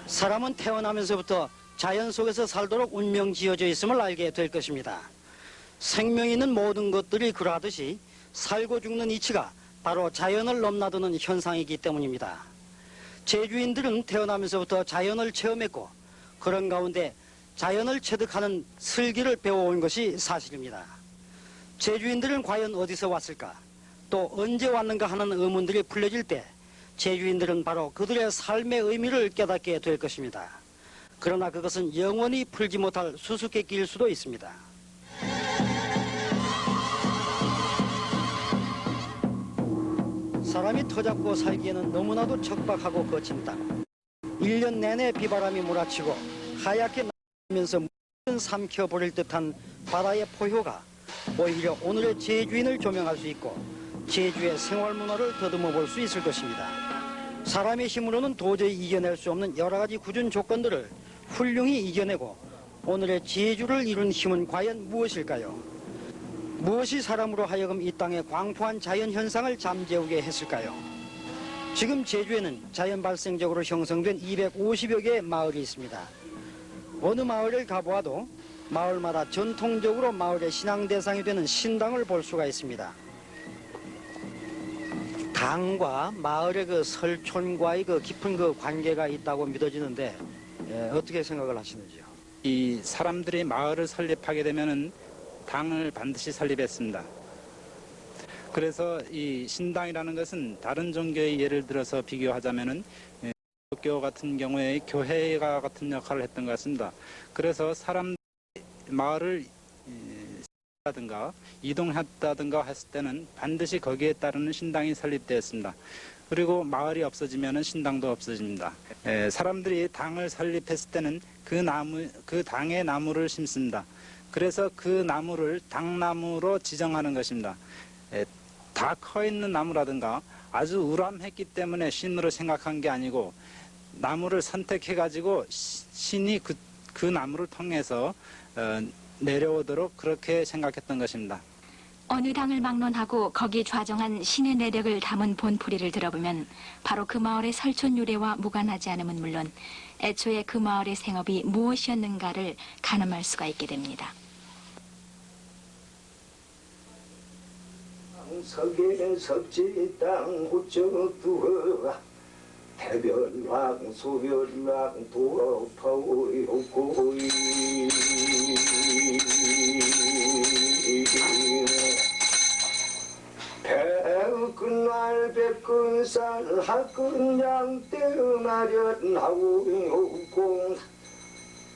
사람은 태어나면서부터 자연 속에서 살도록 운명 지어져 있음을 알게 될 것입니다. 생명 있는 모든 것들이 그러하듯이 살고 죽는 이치가 바로 자연을 넘나드는 현상이기 때문입니다. 제주인들은 태어나면서부터 자연을 체험했고 그런 가운데 자연을 체득하는 슬기를 배워온 것이 사실입니다. 제주인들은 과연 어디서 왔을까? 또 언제 왔는가 하는 의문들이 풀려질 때 제주인들은 바로 그들의 삶의 의미를 깨닫게 될 것입니다. 그러나 그것은 영원히 풀지 못할 수수께끼일 수도 있습니다. 사람이 터잡고 살기에는 너무나도 척박하고 거친 땅. 1년 내내 비바람이 몰아치고 하얗게 나면서 물은 삼켜버릴 듯한 바다의 포효가 오히려 오늘의 제주인을 조명할 수 있고 제주의 생활문화를 더듬어 볼 수 있을 것입니다. 사람의 힘으로는 도저히 이겨낼 수 없는 여러 가지 굳은 조건들을 훌륭히 이겨내고 오늘의 제주를 이룬 힘은 과연 무엇일까요? 무엇이 사람으로 하여금 이 땅의 광포한 자연현상을 잠재우게 했을까요? 지금 제주에는 자연 발생적으로 형성된 250여 개의 마을이 있습니다. 어느 마을을 가보아도 마을마다 전통적으로 마을의 신앙 대상이 되는 신당을 볼 수가 있습니다. 당과 마을의 그 설촌과의 그 깊은 그 관계가 있다고 믿어지는데 어떻게 생각을 하시는지요? 이 사람들이 마을을 설립하게 되면은 당을 반드시 설립했습니다. 그래서 이 신당이라는 것은 다른 종교의 예를 들어서 비교하자면은 기독교 같은 경우에 교회가 같은 역할을 했던 것 같습니다. 그래서 사람들이 마을을 라든가 이동했다든가 했을 때는 반드시 거기에 따르는 신당이 설립되었습니다. 그리고 마을이 없어지면 신당도 없어집니다. 사람들이 당을 설립했을 때는 그 당의 나무를 심습니다. 그래서 그 나무를 당나무로 지정하는 것입니다. 다 커 있는 나무라든가 아주 우람했기 때문에 신으로 생각한 게 아니고 나무를 선택해 가지고 신이 그 나무를 통해서 내려오도록 그렇게 생각했던 것입니다. 어느 당을 막론하고 거기 좌정한 신의 내력을 담은 본풀이를 들어보면 바로 그 마을의 설촌 유래와 무관하지 않음은 물론 애초에 그 마을의 생업이 무엇이었는가를 가늠할 수가 있게 됩니다. 석에 석지 땅 우쩍 두어 대별왕 소별왕 도파오요고이 백근날 백근살 학근양 떼마련하고 공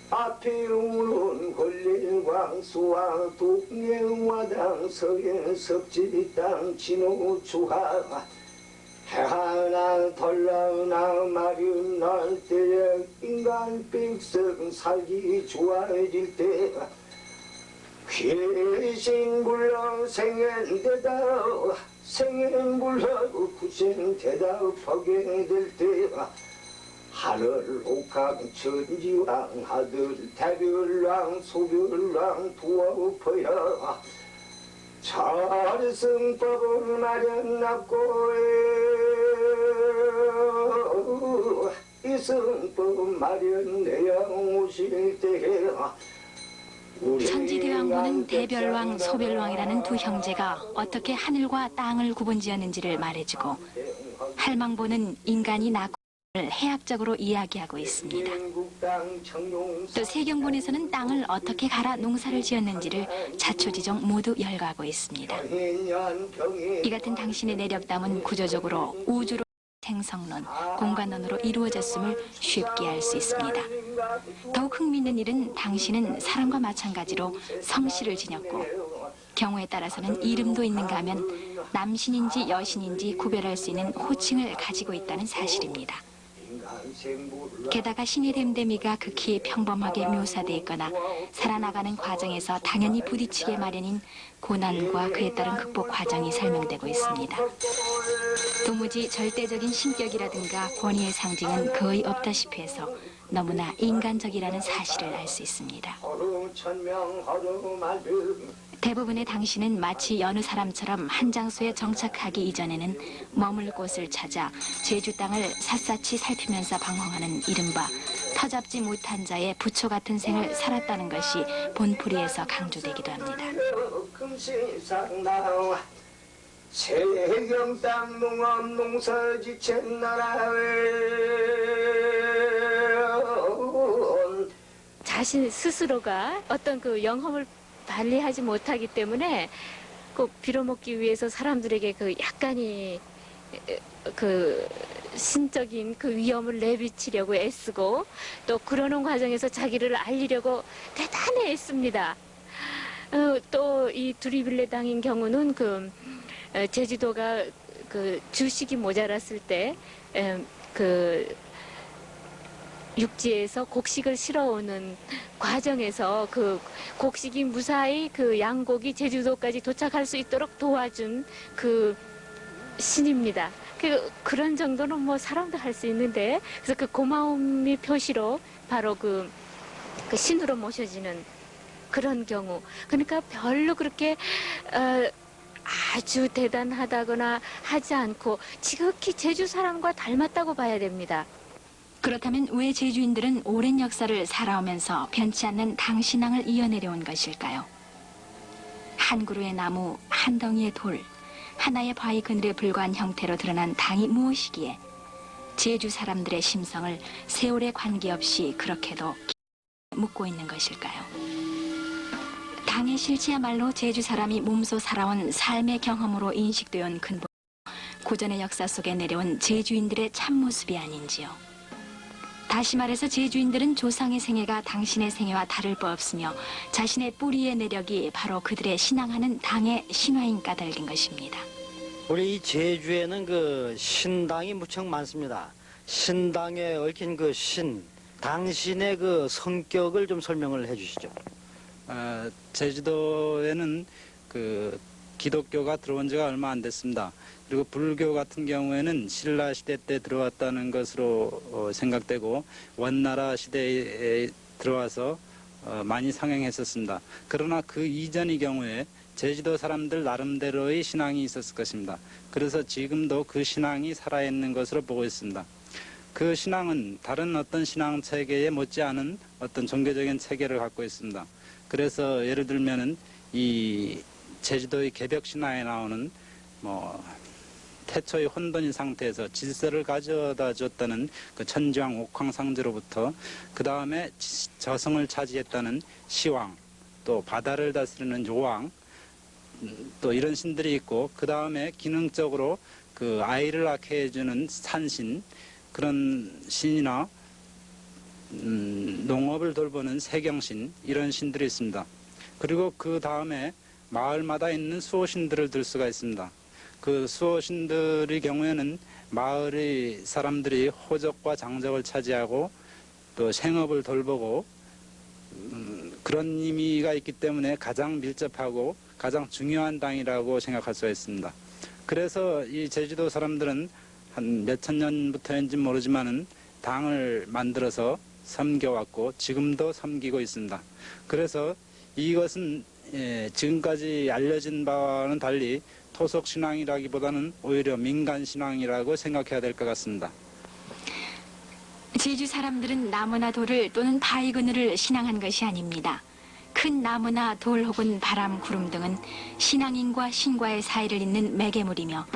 앞에 우는 걸릴 광수와 독령화당 석에 석지 땅 진호주하 해하나 덜나나 마련 날 때 인간 빅성 살기 좋아질 때 귀신 불러 생연되다 생연불러 구생되다 퍼게 될 때 하늘 옥황 천지왕 아들 대별왕 소별왕 도와퍼야 char승법을 마련하고 이 승법 마련해야 오실 때 천지대왕군은 대별왕, 소별왕이라는 두 형제가 어떻게 하늘과 땅을 구분지었는지를 말해주고 할망보는 인간이 낳고 해학적으로 이야기하고 있습니다. 또 세경본에서는 땅을 어떻게 갈아 농사를 지었는지를 자초지종 모두 열거하고 있습니다. 이 같은 당신의 내력담은 구조적으로 우주로 생성론, 공간론으로 이루어졌음을 쉽게 알 수 있습니다. 더욱 흥미있는 일은 당신은 사람과 마찬가지로 성씨를 지녔고 경우에 따라서는 이름도 있는가 하면 남신인지 여신인지 구별할 수 있는 호칭을 가지고 있다는 사실입니다. 게다가 신의 댐댐이가 극히 평범하게 묘사되어 있거나 살아나가는 과정에서 당연히 부딪히게 마련인 고난과 그에 따른 극복 과정이 설명되고 있습니다. 도무지 절대적인 신격이라든가 권위의 상징은 거의 없다시피 해서 너무나 인간적이라는 사실을 알 수 있습니다. 대부분의 당신은 마치 여느 사람처럼 한 장소에 정착하기 이전에는 머물 곳을 찾아 제주 땅을 샅샅이 살피면서 방황하는 이른바 터잡지 못한 자의 부초 같은 생을 살았다는 것이 본풀이에서 강조되기도 합니다. 금세상 나와 세경 땅 농업 농사지천 나라에 자신 스스로가 어떤 그 영험을 발휘하지 못하기 때문에 꼭 빌어먹기 위해서 사람들에게 그 약간의 그 신적인 그 위험을 내비치려고 애쓰고 또 그러는 과정에서 자기를 알리려고 대단히 애씁니다. 또 이 두리빌레 당인 경우는 제주도가 그 주식이 모자랐을 때 그 육지에서 곡식을 실어오는 과정에서 그 곡식이 무사히 그 양곡이 제주도까지 도착할 수 있도록 도와준 그 신입니다. 그런 정도는 뭐 사람도 할 수 있는데, 그래서 그 고마움의 표시로 바로 그 신으로 모셔지는 그런 경우. 그러니까 별로 그렇게 아주 대단하다거나 하지 않고 지극히 제주 사람과 닮았다고 봐야 됩니다. 그렇다면 왜 제주인들은 오랜 역사를 살아오면서 변치 않는 당신앙을 이어내려온 것일까요? 한 그루의 나무, 한 덩이의 돌, 하나의 바위 그늘에 불과한 형태로 드러난 당이 무엇이기에 제주 사람들의 심성을 세월에 관계없이 그렇게도 묻고 있는 것일까요? 당의 실체야말로 제주 사람이 몸소 살아온 삶의 경험으로 인식되어 온 근본, 고전의 역사 속에 내려온 제주인들의 참모습이 아닌지요. 다시 말해서 제주인들은 조상의 생애가 당신의 생애와 다를 바 없으며 자신의 뿌리의 내력이 바로 그들의 신앙하는 당의 신화인 까닭인 것입니다. 우리 이 제주에는 그 신당이 무척 많습니다. 신당에 얽힌 그 신, 당신의 그 성격을 좀 설명을 해주시죠. 제주도에는 그 기독교가 들어온 지가 얼마 안 됐습니다. 그리고 불교 같은 경우에는 신라 시대 때 들어왔다는 것으로 생각되고 원나라 시대에 들어와서 많이 상행했었습니다. 그러나 그 이전의 경우에 제주도 사람들 나름대로의 신앙이 있었을 것입니다. 그래서 지금도 그 신앙이 살아있는 것으로 보고 있습니다. 그 신앙은 다른 어떤 신앙 체계에 못지않은 어떤 종교적인 체계를 갖고 있습니다. 그래서 예를 들면은 이 제주도의 개벽 신화에 나오는 태초의 혼돈인 상태에서 질서를 가져다 줬다는 그 천주왕 옥황상제로부터 그 다음에 저성을 차지했다는 시왕, 또 바다를 다스리는 요왕, 또 이런 신들이 있고, 그 다음에 기능적으로 그 아이를 낳게 해주는 산신, 그런 신이나 농업을 돌보는 세경신, 이런 신들이 있습니다. 그리고 그 다음에 마을마다 있는 수호신들을 들 수가 있습니다. 그 수호신들의 경우에는 마을의 사람들이 호적과 장적을 차지하고 또 생업을 돌보고 그런 의미가 있기 때문에 가장 밀접하고 가장 중요한 당이라고 생각할 수가 있습니다. 그래서 이 제주도 사람들은 한 몇천 년부터인지 모르지만은 당을 만들어서 섬겨왔고 지금도 섬기고 있습니다. 그래서 이것은 지금까지 알려진 바와는 달리 토속 신앙이라기보다는 오히려 민간 신앙이라고 생각해야 될 것 같습니다. 제주 사람들은 나무나 돌을 또는 바위 그늘을 신앙한 것이 아닙니다. 큰 나무나 돌 혹은 바람, 구름 등은 신앙인과 신과의 사이를 잇는 매개물이며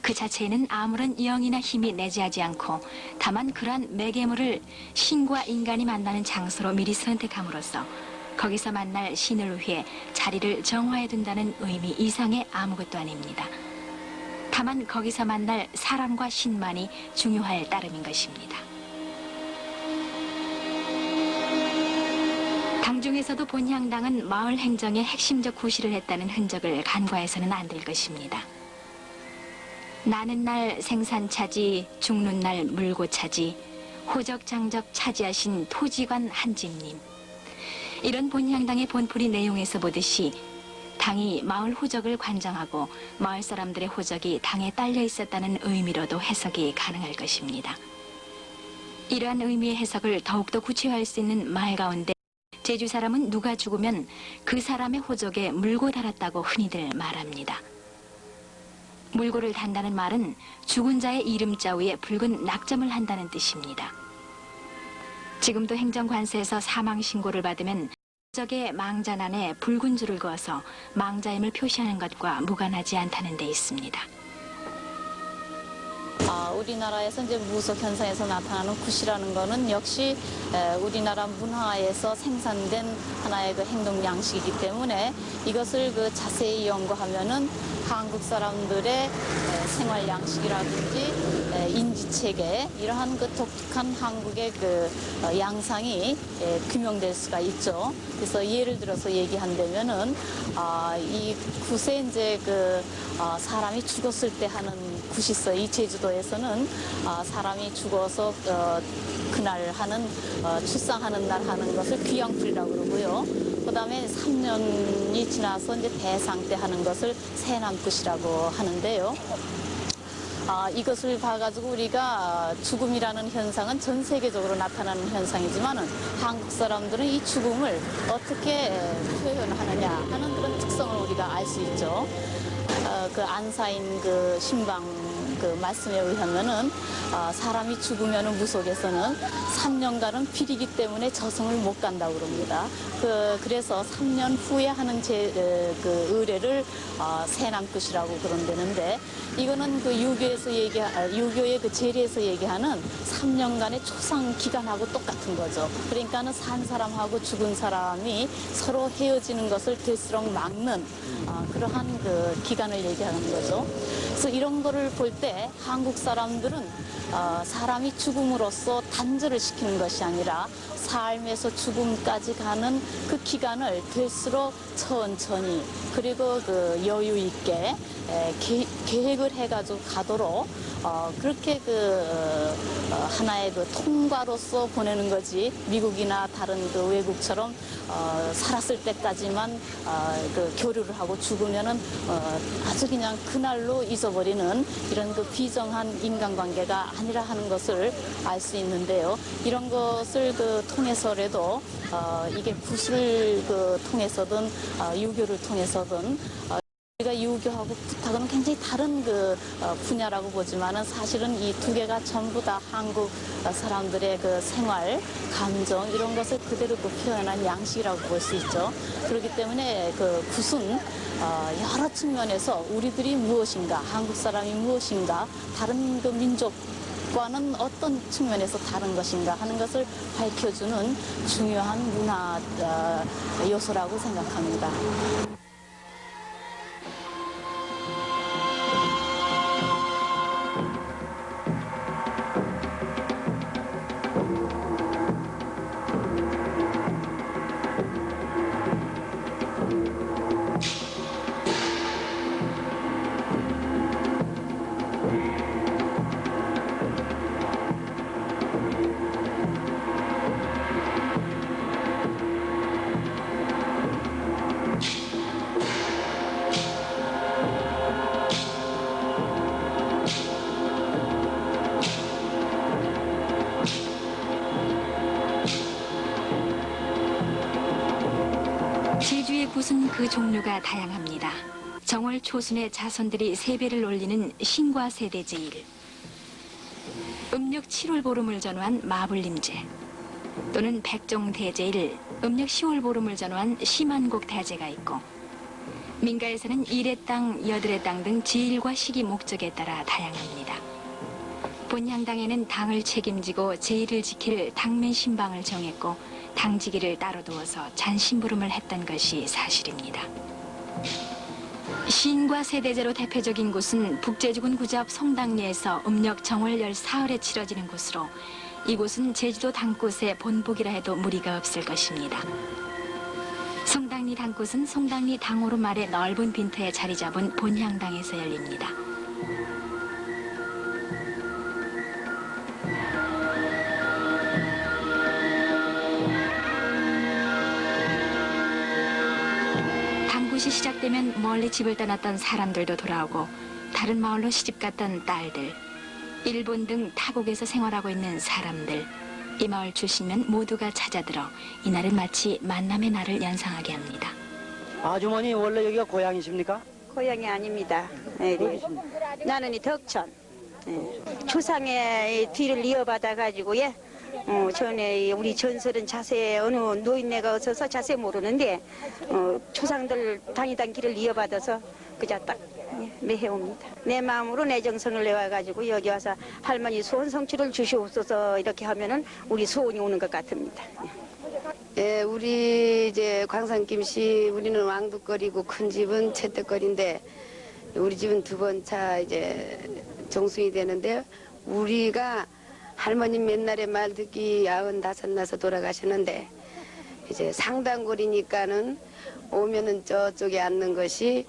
그 자체에는 아무런 영이나 힘이 내재하지 않고 다만 그러한 매개물을 신과 인간이 만나는 장소로 미리 선택함으로써 거기서 만날 신을 위해 자리를 정화해 둔다는 의미 이상의 아무것도 아닙니다. 다만 거기서 만날 사람과 신만이 중요할 따름인 것입니다. 당 중에서도 본향당은 마을 행정에 핵심적 구실을 했다는 흔적을 간과해서는 안 될 것입니다. 나는 날 생산 차지, 죽는 날 물고 차지, 호적 장적 차지하신 토지관 한집님. 이런 본향당의 본풀이 내용에서 보듯이 당이 마을 호적을 관장하고 마을 사람들의 호적이 당에 딸려 있었다는 의미로도 해석이 가능할 것입니다. 이러한 의미의 해석을 더욱더 구체화할 수 있는 말 가운데 제주 사람은 누가 죽으면 그 사람의 호적에 물고 달았다고 흔히들 말합니다. 물고를 단다는 말은 죽은 자의 이름자 위에 붉은 낙점을 한다는 뜻입니다. 지금도 행정관세에서 사망 신고를 받으면 적의 망잔안에 붉은 줄을 그어서 망자임을 표시하는 것과 무관하지 않다는 데 있습니다. 우리나라에서 이제 무속 현상에서 나타나는 굿이라는 거는 역시 우리나라 문화에서 생산된 하나의 그 행동 양식이기 때문에 이것을 그 자세히 연구하면은 한국 사람들의 생활 양식이라든지 인지 체계 이러한 그 독특한 한국의 그 양상이 규명될 수가 있죠. 그래서 예를 들어서 얘기한다면은 이 굿에 이제 그 사람이 죽었을 때 하는 굿이 있어요. 이 제주도에서는 사람이 죽어서 그날 하는 출상하는 날 하는 것을 귀양풀이라고 그러고요. 그다음에 3년이 지나서 이제 대상 때 하는 것을 새남굿이라고 하는데요. 이것을 봐가지고 우리가 죽음이라는 현상은 전 세계적으로 나타나는 현상이지만은 한국 사람들은 이 죽음을 어떻게 표현하느냐 하는 그런 특성을 우리가 알 수 있죠. 그 안사인 그 신방 그 말씀에 의하면은 사람이 죽으면은 무속에서는 3년간은 비리기 때문에 저승을 못 간다고 그럽니다. 그래서 3년 후에 하는 그 의례를 새남굿이라고 그런다는데 이거는 그 유교의 그 제례에서 얘기하는 3년간의 초상 기간하고 똑같은 거죠. 그러니까는 산 사람하고 죽은 사람이 서로 헤어지는 것을 될수록 막는 그러한 그 기간을 얘기하는 거죠. 그래서 이런 거를 볼 때 한국 사람들은 사람이 죽음으로써 단절을 시키는 것이 아니라 삶에서 죽음까지 가는 그 기간을 될수록 천천히 그리고 그 여유 있게 계획을 해가지고 가도록 그렇게 하나의 그 통과로서 보내는 거지 미국이나 다른 그 외국처럼 살았을 때까지만 그 교류를 하고 죽으면은 아주 그냥 그날로 잊어버리는 이런 그 비정한 인간관계가 아니라 하는 것을 알 수 있는데요. 이런 것을 통해서라도 이게 굿을 통해서든 유교를 통해서든 우리가 유교하고 굿하고는 굉장히 다른 분야라고 보지만은 사실은 이 두 개가 전부 다 한국 사람들의 그 생활, 감정 이런 것을 그대로 표현한 양식이라고 볼 수 있죠. 그렇기 때문에 굿은 여러 측면에서 우리들이 무엇인가, 한국 사람이 무엇인가, 다른 그 민족과는 어떤 측면에서 다른 것인가 하는 것을 밝혀주는 중요한 문화 요소라고 생각합니다. 제주의 굿은 그 종류가 다양합니다. 정월 초순에 자손들이 세배를 올리는 신과 세대제일, 음력 7월 보름을 전후한 마불림제, 또는 백종대제일, 음력 10월 보름을 전후한 심한곡 대제가 있고, 민가에서는 일의 땅, 여들의 땅 등 제일과 시기 목적에 따라 다양합니다. 본향당에는 당을 책임지고 제일을 지킬 당면 신방을 정했고 당지기를 따로 두어서 잔심부름을 했던 것이 사실입니다. 신과 세대제로 대표적인 곳은 북제주군 구좌읍 송당리에서 음력 정월 14일에 치러지는 곳으로 이곳은 제주도 당꽃의 본복이라 해도 무리가 없을 것입니다. 송당리 당꽃은 송당리 당오름 아래 넓은 빈터에 자리 잡은 본향당에서 열립니다. 당굿이 시작되면 멀리 집을 떠났던 사람들도 돌아오고 다른 마을로 시집갔던 딸들, 일본 등 타국에서 생활하고 있는 사람들, 이 마을 출신면 모두가 찾아들어 이날은 마치 만남의 날을 연상하게 합니다. 아주머니 원래 여기가 고향이십니까? 고향이 아닙니다. 네. 나는 이 덕천. 네. 초상의 뒤를 이어받아 가지고 전에 우리 전설은 자세 어느 노인네가 없어서 자세 모르는데 조상들 다니던 길을 이어받아서 그저 딱 매해옵니다. 내 마음으로 내 정성을 내와가지고 여기 와서 할머니 소원 성취를 주시옵소서 이렇게 하면은 우리 소원이 오는 것 같습니다. 예, 우리 이제 광산김씨 우리는 왕두거리고 큰 집은 채떡거리인데 우리 집은 두 번 차 이제 정승이 되는데 우리가 할머님 맨날에 말 듣기 95 나서 돌아가셨는데 이제 상단골이니까는 오면은 저쪽에 앉는 것이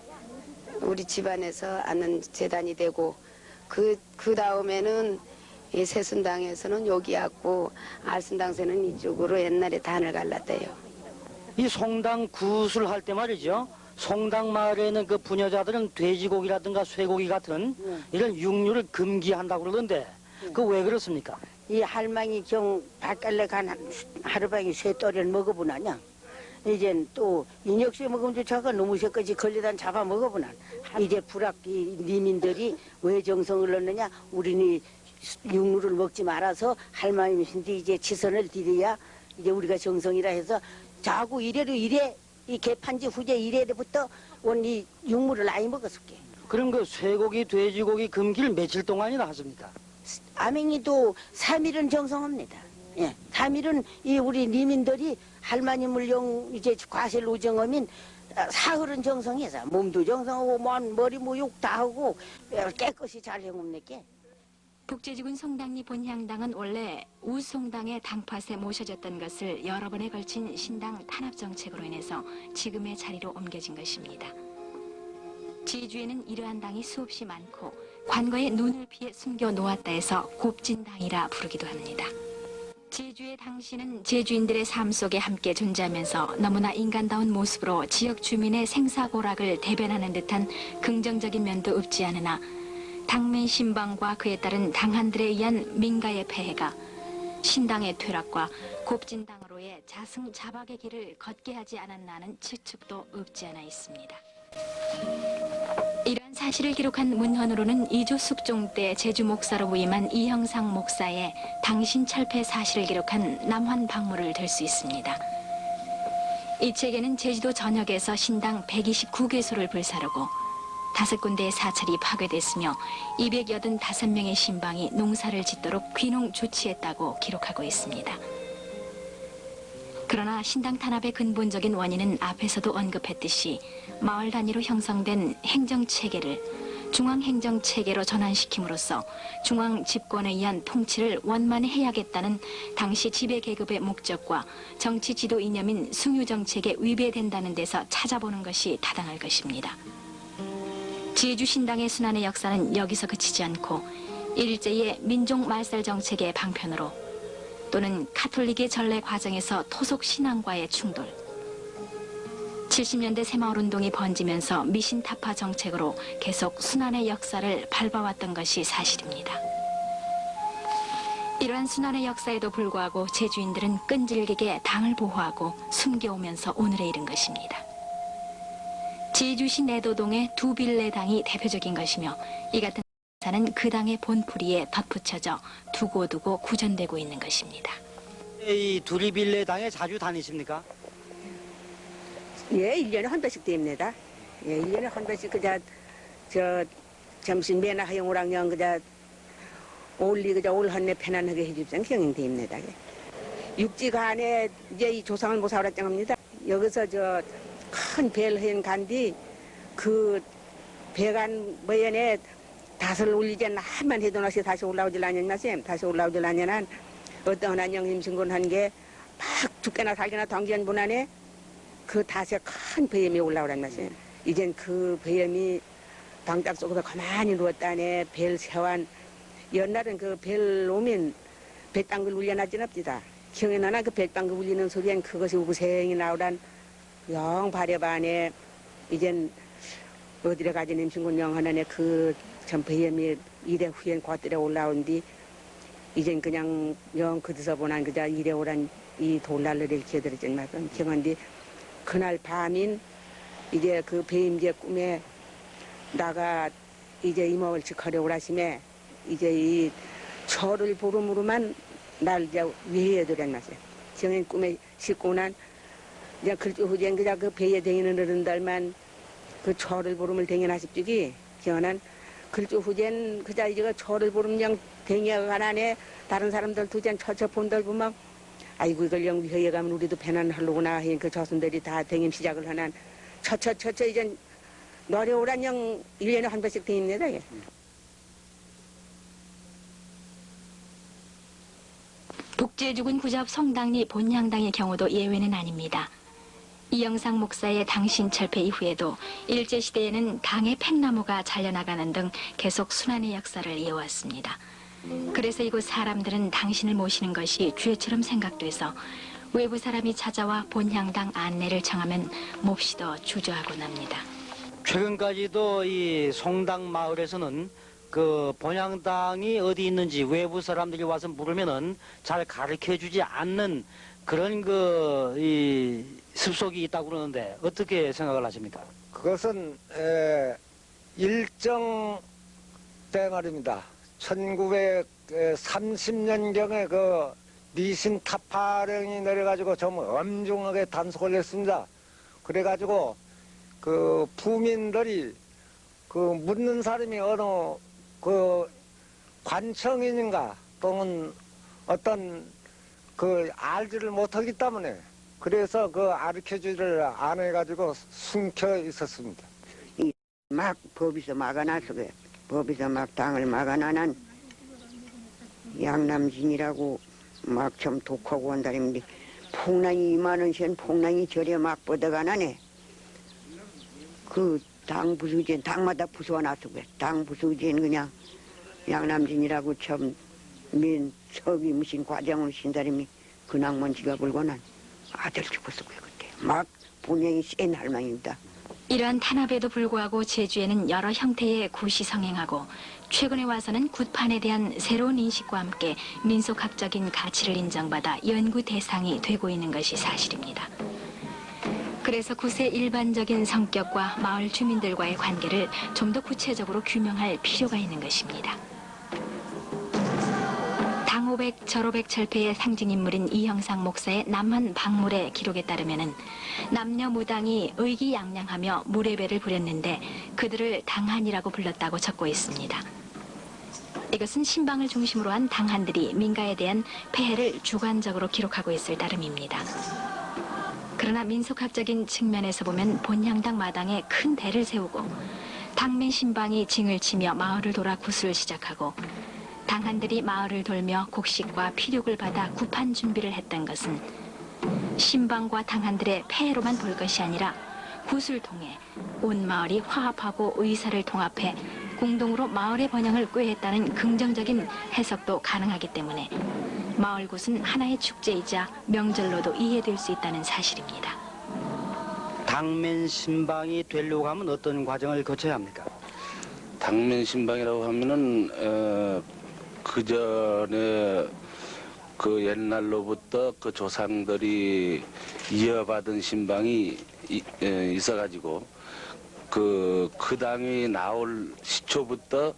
우리 집안에서 앉는 재단이 되고 그 다음에는 이 세순당에서는 여기 앉고 알순당에서는 이쪽으로 옛날에 단을 갈랐대요. 이 송당 구슬할 때 말이죠. 송당 마을에는 그 부녀자들은 돼지고기라든가 쇠고기 같은 이런 육류를 금기한다고 그러던데 그 왜 그렇습니까? 이 할망이 경 밭갈래 간 하루방에 쇠떠리를 먹어보나냐? 이젠 또 인역쇠 먹으면 좋다가 너무새까지 걸리다 잡아 먹어보나. 이제 불악기 리민들이 왜 정성을 넣느냐? 우리는 육류를 먹지 말아서 할망이신데 이제 지선을 드려야 이제 우리가 정성이라 해서 자꾸 이래로 이래 이 개판지 후제 이래부터 원이 육물을 많이 먹었을게. 그럼 그 쇠고기, 돼지고기 금기를 며칠 동안이나 하십니까? 아맹이도 3일은 정성합니다. 예, 3일은 이 우리 리민들이 할머님을 이제 과실 우정하면 사흘은 정성해서 몸도 정성하고 머리 모욕 다 하고 깨끗이 잘 해먹네게. 북제지군 송당리 본향당은 원래 우송당의 당팟에 모셔졌던 것을 여러 번에 걸친 신당 탄압 정책으로 인해서 지금의 자리로 옮겨진 것입니다. 제주에는 이러한 당이 수없이 많고 관거의 눈을 피해 숨겨 놓았다 해서 곱진당이라 부르기도 합니다. 제주의 당시는 제주인들의 삶 속에 함께 존재하면서 너무나 인간다운 모습으로 지역 주민의 생사고락을 대변하는 듯한 긍정적인 면도 없지 않으나 당면 신방과 그에 따른 당한들에 의한 민가의 폐해가 신당의 퇴락과 곱진당으로의 자승자박의 길을 걷게 하지 않았나 하는 추측도 없지 않아 있습니다. 이러한 사실을 기록한 문헌으로는 이조 숙종 때 제주 목사로 부임한 이형상 목사의 당신 철폐 사실을 기록한 남환 박물을 들 수 있습니다. 이 책에는 제주도 전역에서 신당 129개소를 불사르고 5군데의 사찰이 파괴됐으며 285명의 신방이 농사를 짓도록 귀농 조치했다고 기록하고 있습니다. 그러나 신당 탄압의 근본적인 원인은 앞에서도 언급했듯이 마을 단위로 형성된 행정체계를 중앙행정체계로 전환시킴으로써 중앙 집권에 의한 통치를 원만해야겠다는 당시 지배계급의 목적과 정치 지도 이념인 숭유정책에 위배된다는 데서 찾아보는 것이 타당할 것입니다. 제주 신당의 순환의 역사는 여기서 그치지 않고 일제의 민족 말살 정책의 방편으로 또는 카톨릭의 전래 과정에서 토속 신앙과의 충돌, 70년대 새마을운동이 번지면서 미신타파 정책으로 계속 순환의 역사를 밟아왔던 것이 사실입니다. 이러한 순환의 역사에도 불구하고 제주인들은 끈질기게 당을 보호하고 숨겨오면서 오늘에 이른 것입니다. 제주시 내도동의 두빌레당이 대표적인 것이며 이 같은 사는 그 당의 본풀이에 덧붙여져 두고두고 구전되고 있는 것입니다. 이 두리빌레 당에 자주 다니십니까? 예, 1년에 한 번씩 됩니다. 예, 1년에 한 번씩 저 점심 매나 하영우랑영 올 한내 편안하게 해주십시오. 경영됩니다. 육지간에 이제 이 조상을 모사오라 정합니다. 여기서 큰 배를 간뒤 그 배간 뭐연에 닷을 올리지 한만 해도 나시 다시 올라오질 않냐면 다시 올라오질 않냐면 어떤 한 영임신군 한 게 막 죽게나 살게나 당기한 분 안에 그 닷에 큰 배염이 올라오란 말이에요. 이젠 그 배염이 방딱 속에서 가만히 누웠다네 벨 세완 옛날엔 그 벨 오면 배땅글 울려나진 없디다. 기억이 나나 그 배땅글 울리는 소리엔 그것이 우생이 나오란 영 바래반에 이젠 어디에 가진 임신군 영 하나네 그 참 배염이 이래 후엔 겉들에 올라온 뒤 이젠 그냥 영 그드서 보난 그자 이래 오란 이 돌날를 기어들었지 말건 기억한 뒤 그날 밤인 이제 그 배임제 꿈에 나가 이제 이모를 지커려 오라심에 이제 이 철을 보름으로만 날 이제 위해드란 말이야. 정인 꿈에 싣고 난 이제 글주후젠 그자 그 배에 댕기는 어른들만 그 초를 보름을 댕겨나십지기 저는 글주후젠 그자 이제 초를 보름 그냥 댕겨가나네 다른 사람들 두잔 처처 본들 보면 아이고 이걸 영 위해에 가면 우리도 배난하려구나 하니 그 조선들이 다 댕김 시작을 하난 처처 이제 노래오란 영 1년에 한 번씩 댕깁니다. 예. 북제 죽은 구잡 성당리 본향당의 경우도 예외는 아닙니다. 이영상 목사의 당신 철폐 이후에도 일제시대에는 당의 팽나무가 잘려나가는 등 계속 순환의 역사를 이어왔습니다. 그래서 이곳 사람들은 당신을 모시는 것이 죄처럼 생각돼서 외부 사람이 찾아와 본향당 안내를 청하면 몹시도 주저하곤 합니다. 최근까지도 이 송당 마을에서는 그 본향당이 어디 있는지 외부 사람들이 와서 물으면은 잘 가르쳐주지 않는 그런 이 습속이 있다고 그러는데 어떻게 생각을 하십니까? 그것은 일정 때 말입니다. 1930년경에 그 미신 타파령이 내려가지고 좀 엄중하게 단속을 했습니다. 그래가지고 그 부민들이 그 묻는 사람이 어느 그 관청인인가 또는 어떤 그 알지를 못하기 때문에 그래서 그 가르쳐주지를 안 해가지고 숨겨 있었습니다. 막 법에서 막아놔서 그래. 법에서 막 당을 막아놔난 양남진이라고 막 좀 독하고 한 사람인데 폭랑이 2만원씩 폭랑이 절에 막 뻗어가나네. 그 당 부수진 당마다 부숴놨어 그래. 당 부수진 그냥 양남진이라고 참 민석이 무슨 과장을 신 사람이 근황만 지가 불고 난 아들 죽었어 그래 그때. 막 본행이 센 할망입니다. 이러한 탄압에도 불구하고 제주에는 여러 형태의 굿이 성행하고 최근에 와서는 굿판에 대한 새로운 인식과 함께 민속학적인 가치를 인정받아 연구 대상이 되고 있는 것이 사실입니다. 그래서 굿의 일반적인 성격과 마을 주민들과의 관계를 좀 더 구체적으로 규명할 필요가 있는 것입니다. 당오백, 절오백 철폐의 상징인물인 이형상 목사의 남한 박물의 기록에 따르면 남녀 무당이 의기양양하며 무례배를 부렸는데 그들을 당한이라고 불렀다고 적고 있습니다. 이것은 신방을 중심으로 한 당한들이 민가에 대한 폐해를 주관적으로 기록하고 있을 따름입니다. 그러나 민속학적인 측면에서 보면 본향당 마당에 큰 대를 세우고 당매 신방이 징을 치며 마을을 돌아 굿을 시작하고 당한들이 마을을 돌며 곡식과 피력을 받아 굿판 준비를 했던 것은 신방과 당한들의 폐해로만 볼 것이 아니라 굿을 통해 온 마을이 화합하고 의사를 통합해 공동으로 마을의 번영을 꾀했다는 긍정적인 해석도 가능하기 때문에 마을 굿은 하나의 축제이자 명절로도 이해될 수 있다는 사실입니다. 당면 신방이 되려고 하면 어떤 과정을 거쳐야 합니까? 당면 신방이라고 하면은 그 전에 그 옛날로부터 그 조상들이 이어받은 신방이 있어가지고 그 당이 나올 시초부터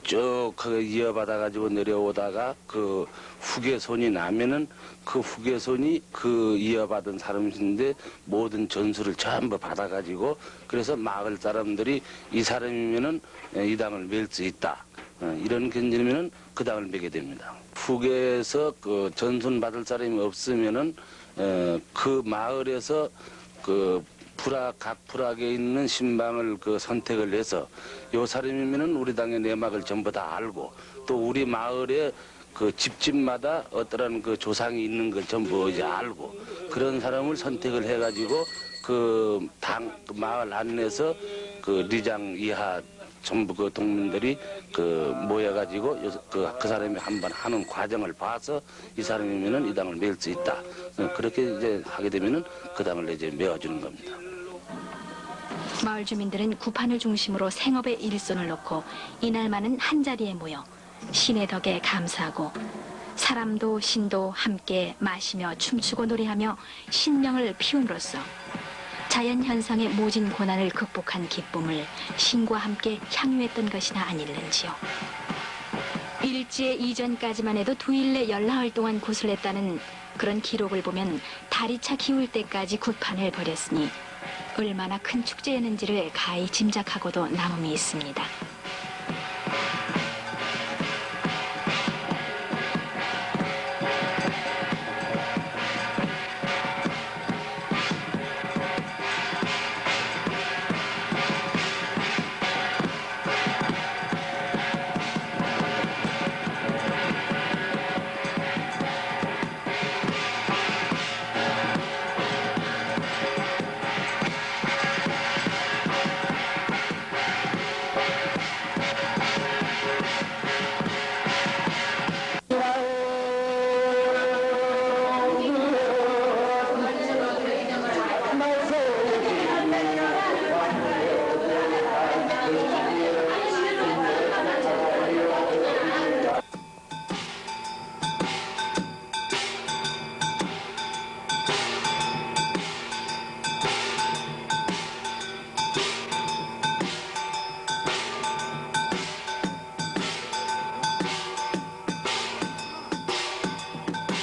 쭉 이어받아가지고 내려오다가 그 후계손이 나면은 그 후계손이 그 이어받은 사람인데 모든 전수를 전부 받아가지고 그래서 마을 사람들이 이 사람이면은 이 당을 맬 수 있다. 이런 견지면은 그 당을 매게 됩니다. 후계에서 그 전순 받을 사람이 없으면은 그 마을에서 그 각 부락에 있는 신방을 그 선택을 해서 요 사람이면은 우리 당의 내막을 전부 다 알고 또 우리 마을에 그 집집마다 어떠한 그 조상이 있는 걸 전부 이제 알고 그런 사람을 선택을 해가지고 그 마을 안에서 그 리장 이하 전부 그 동민들이 그 모여가지고 그 사람이 한번 하는 과정을 봐서 이 사람이면은 이 당을 매일 수 있다. 그렇게 이제 하게 되면은 그 당을 이제 메워주는 겁니다. 마을 주민들은 굿판을 중심으로 생업의 일손을 놓고 이날만은 한자리에 모여 신의 덕에 감사하고 사람도 신도 함께 마시며 춤추고 노래하며 신명을 피움으로써 자연현상의 모진 고난을 극복한 기쁨을 신과 함께 향유했던 것이나 아닐는지요. 일제 이전까지만 해도 2일 내 열나흘 동안 구슬했다는 그런 기록을 보면 다리차 기울 때까지 구판을 벌였으니 얼마나 큰 축제였는지를 가히 짐작하고도 남음이 있습니다.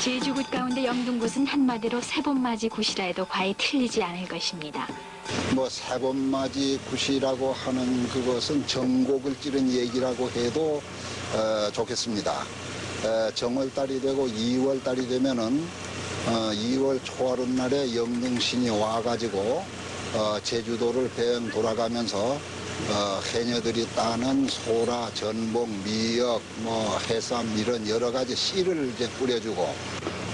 제주굿 가운데 영등굿은 한마디로 세번맞이 굿이라 해도 과히 틀리지 않을 것입니다. 뭐 세번맞이 굿이라고 하는 그것은 정곡을 찌른 얘기라고 해도 좋겠습니다. 정월달이 되고 2월달이 되면은 2월 초하룻날에 영등신이 와가지고 제주도를 배행 돌아가면서 해녀들이 따는 소라, 전복, 미역, 뭐 해삼 이런 여러 가지 씨를 이제 뿌려주고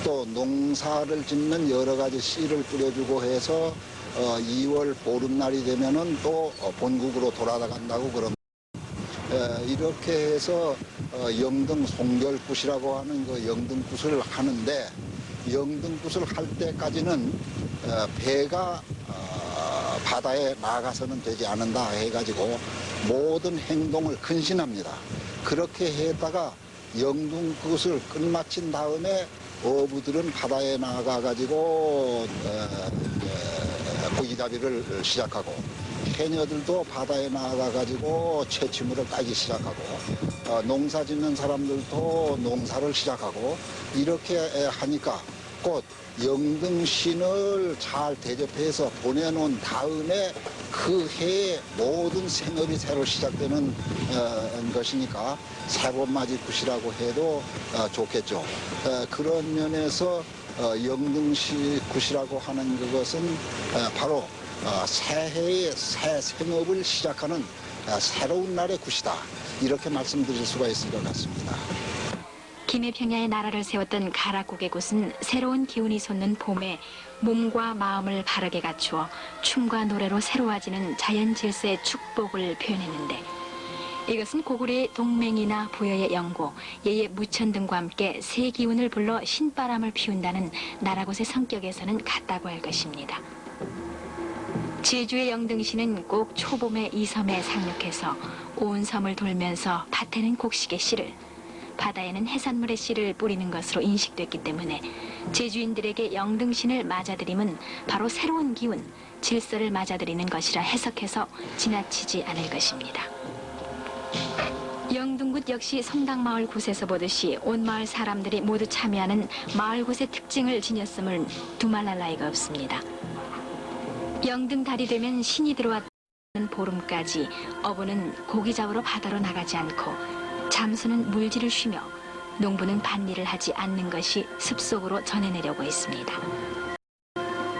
또 농사를 짓는 여러 가지 씨를 뿌려주고 해서 2월 보름날이 되면은 또 본국으로 돌아간다고 그럽니다. 이렇게 해서 영등 송결굿이라고 하는 그 영등굿을 하는데 영등굿을 할 때까지는 배가 바다에 나가서는 되지 않는다 해가지고 모든 행동을 근신합니다. 그렇게 했다가 영등굿을 끝마친 다음에 어부들은 바다에 나가가지고 고기잡이를 시작하고 해녀들도 바다에 나가가지고 채취물을 따기 시작하고 농사 짓는 사람들도 농사를 시작하고 이렇게 하니까 곧 영등신을 잘 대접해서 보내놓은 다음에 그 해에 모든 생업이 새로 시작되는 것이니까 세번맞이 굿이라고 해도 좋겠죠. 그런 면에서 영등시 굿이라고 하는 그것은 바로 새해의 새 생업을 시작하는 새로운 날의 굿이다. 이렇게 말씀드릴 수가 있을 것 같습니다. 김해평야에 나라를 세웠던 가락국의 굿은 새로운 기운이 솟는 봄에 몸과 마음을 바르게 갖추어 춤과 노래로 새로워지는 자연 질서의 축복을 표현했는데 이것은 고구려의 동맹이나 부여의 영고, 예의 무천 등과 함께 새 기운을 불러 신바람을 피운다는 나라굿의 성격에서는 같다고 할 것입니다. 제주의 영등시는 꼭 초봄에 이 섬에 상륙해서 온 섬을 돌면서 밭에는 곡식의 씨를 바다에는 해산물의 씨를 뿌리는 것으로 인식됐기 때문에 제주인들에게 영등신을 맞아들임은 바로 새로운 기운, 질서를 맞아들이는 것이라 해석해서 지나치지 않을 것입니다. 영등굿 역시 성당마을 굿에서 보듯이 온 마을 사람들이 모두 참여하는 마을굿의 특징을 지녔음을 두말할 나위가 없습니다. 영등달이 되면 신이 들어왔다는 보름까지 어부는 고기 잡으러 바다로 나가지 않고 잠수는 물질을 쉬며 농부는 밭일을 하지 않는 것이 습속으로 전해내려고 했습니다.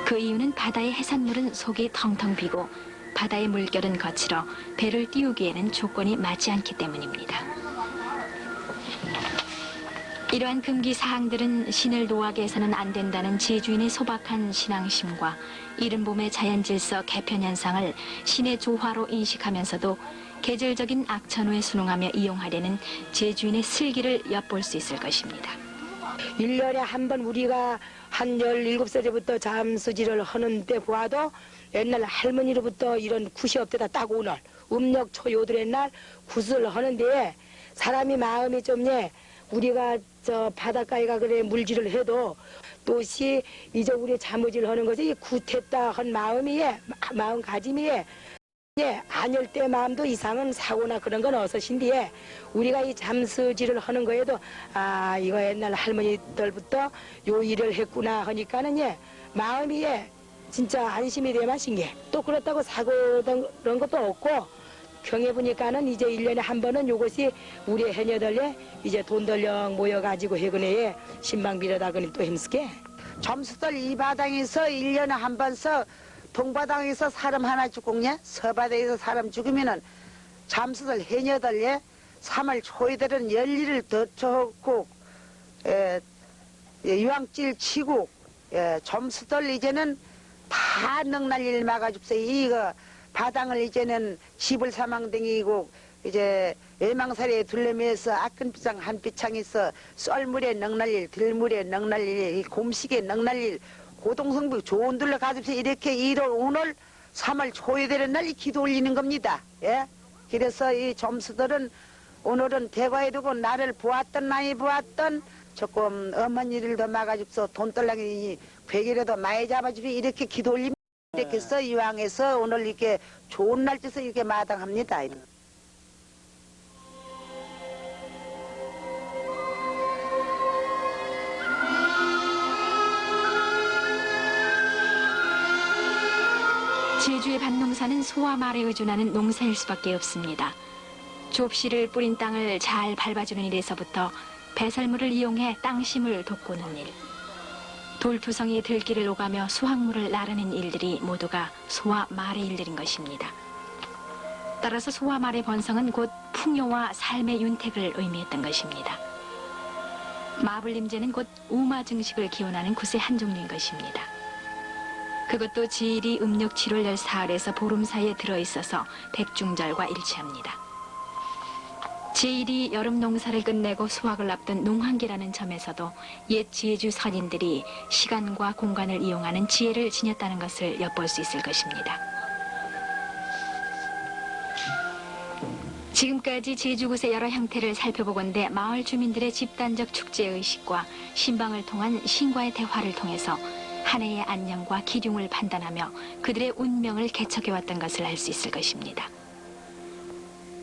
그 이유는 바다의 해산물은 속이 텅텅 비고 바다의 물결은 거칠어 배를 띄우기에는 조건이 맞지 않기 때문입니다. 이러한 금기 사항들은 신을 노하게 해서는 안 된다는 제주인의 소박한 신앙심과 이른 봄의 자연질서 개편 현상을 신의 조화로 인식하면서도 계절적인 악천후에 순응하며 이용하려는 제주인의 슬기를 엿볼 수 있을 것입니다. 1년에 한 번 우리가 한 17살 때부터 잠수질을 하는 때 보아도 옛날 할머니로부터 이런 굿이 없대다 딱 오늘 음력 초요들의 날 굿을 하는데 사람이 마음이 좀 우리가 저 바닷가에가 그래 물질을 해도 또시 이제 우리 잠수질 하는 것이 굿했다 한 마음이 마음가짐이 예, 안열 때 마음도 이상은 사고나 그런 건 없으신데 우리가 이 잠수질을 하는 거에도 아 이거 옛날 할머니들부터 요 일을 했구나 하니까는 예 마음이 예 진짜 안심이 돼 마신 게 또 그렇다고 사고 그런 것도 없고 경해 보니까는 이제 1년에 한 번은 요것이 우리 해녀들에 이제 돈들령 모여가지고 해근에 신방 빌어다거니 또 힘쓰게 점수들 이 바닥에서 1년에 한 번서 동바닥에서 사람 하나 죽겠냐? 서바닥에서 사람 죽으면은 잠수들 해녀들 예 3월 초에들은 열일을 더 좋고 유황질 치고 점수들 이제는 다 넉날일 막아줍서 이거 바닥을 이제는 집을 사망댕이고 이제 외망사리에 둘러매서 아끈비상 한비창에서 썰물에 넉날일 들물에 넉날일 곰식에 넉날일 고동성부 좋은 들러 가집서 이렇게 1월 오늘 3월 초에 되는 날 이 기도 올리는 겁니다. 예? 그래서 이 점수들은 오늘은 대과에 두고 나를 보았던 나이 보았던 조금 어머니를 더 막아줍서 돈떨랑이 100이라도 많이 잡아주고 이렇게 기도 올립니다. 이렇게 해서 이왕에서 오늘 이렇게 좋은 날짜서 이렇게 마당합니다. 제주의 밭농사는 소와 말에 의존하는 농사일 수밖에 없습니다. 좁씨를 뿌린 땅을 잘 밟아주는 일에서부터 배설물을 이용해 땅심을 돋구는 일, 돌투성이 들길을 오가며 수확물을 나르는 일들이 모두가 소와 말의 일들인 것입니다. 따라서 소와 말의 번성은 곧 풍요와 삶의 윤택을 의미했던 것입니다. 마불림제는 곧 우마증식을 기원하는 굿의 한 종류인 것입니다. 그것도 지일이 음력 7월 14일에서 보름 사이에 들어있어서 백중절과 일치합니다. 제1이 여름 농사를 끝내고 수확을 앞둔 농한기라는 점에서도 옛 제주 선인들이 시간과 공간을 이용하는 지혜를 지녔다는 것을 엿볼 수 있을 것입니다. 지금까지 제주굿의 여러 형태를 살펴보건대 마을 주민들의 집단적 축제의식과 신방을 통한 신과의 대화를 통해서 한 해의 안녕과 기륭을 판단하며 그들의 운명을 개척해왔던 것을 알 수 있을 것입니다.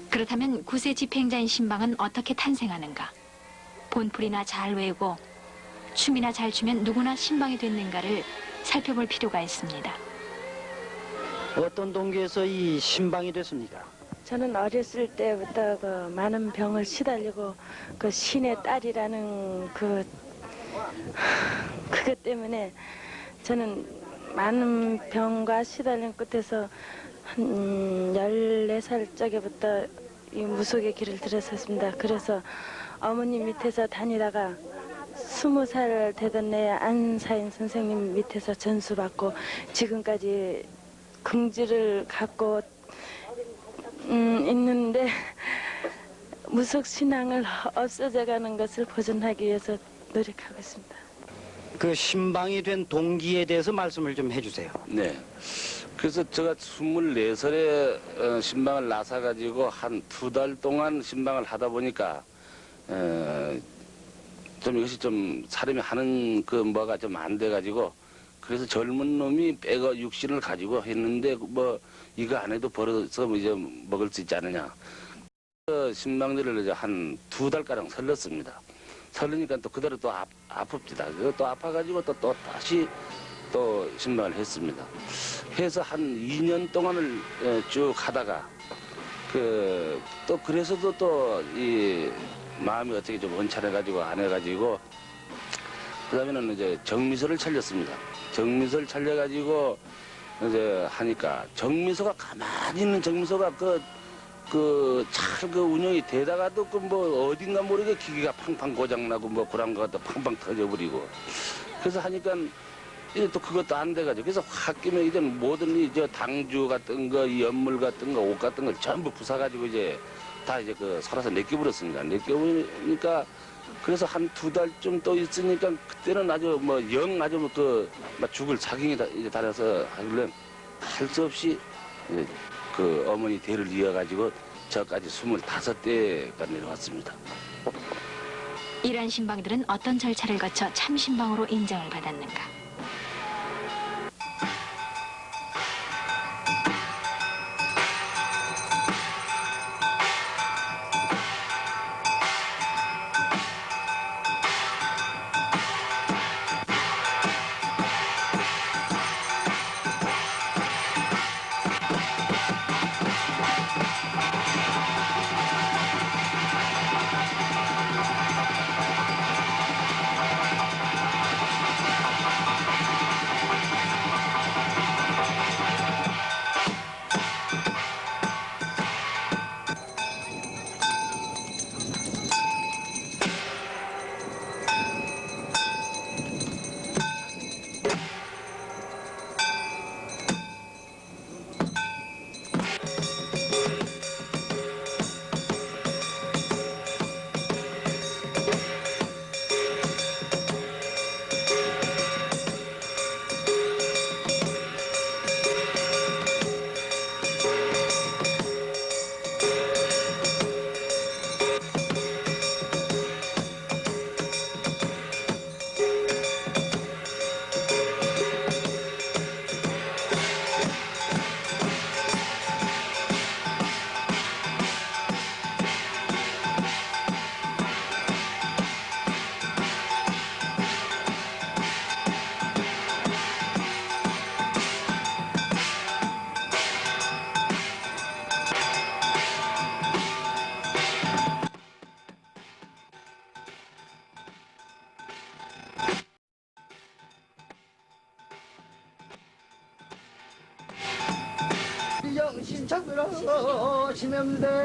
그렇다면 굿의 집행자인 신방은 어떻게 탄생하는가? 본풀이나 잘 외우고 춤이나 잘 추면 누구나 신방이 됐는가를 살펴볼 필요가 있습니다. 어떤 동기에서 이 신방이 됐습니까? 저는 어렸을 때부터 그 많은 병을 시달리고 그 신의 딸이라는 그것 때문에 저는 많은 병과 시달린 끝에서 한 14살 적에부터 이 무속의 길을 들었었습니다. 그래서 어머님 밑에서 다니다가 20살 되던 내 안사인 선생님 밑에서 전수받고 지금까지 긍지를 갖고 있는데 무속 신앙을 없어져가는 것을 보존하기 위해서 노력하고 있습니다. 그 신방이 된 동기에 대해서 말씀을 좀 해주세요. 네. 그래서 제가 24살에 신방을 나서가지고 한 2달 동안 신방을 하다 보니까 좀 이것이 좀 사람이 하는 그 뭐가 좀 안 돼가지고 그래서 젊은 놈이 빼가 육신을 가지고 했는데 뭐 이거 안 해도 벌어서 이제 먹을 수 있지 않느냐. 신방들을 이제 한 2달가량 설렀습니다. 설르니까 또 그대로 또 아픕니다. 그거 또 아파가지고 또 다시 또 신방을 했습니다. 해서 한 2년 동안을 쭉 하다가 또 그래서도 또 이 마음이 어떻게 좀 원찬해가지고 안 해가지고 그다음에는 이제 정미소를 차렸습니다. 정미소를 차려가지고 이제 하니까 정미소가 가만히 있는 정미소가 잘 운영이 되다가도 뭐 어딘가 모르게 기계가 팡팡 고장나고 뭐 고랑가가 또 팡팡 터져버리고 그래서 하니까 이제 또 그것도 안 돼가지고 그래서 홧김에 이제 모든 이제 당주 같은 거, 연물 같은 거, 옷 같은 걸 전부 부숴가지고 이제 다 이제 설아서 내껴버렸습니다. 내껴버리니까 그래서 한 2달쯤 또 있으니까 그때는 아주 아주 죽을 사경이 이제 달아서 하길래 할 수 없이 이제 어머니 대를 이어가지고 저까지 25대가 내려왔습니다. 이러한 신방들은 어떤 절차를 거쳐 참신방으로 인정을 받았는가? 정신 차리라 심염대.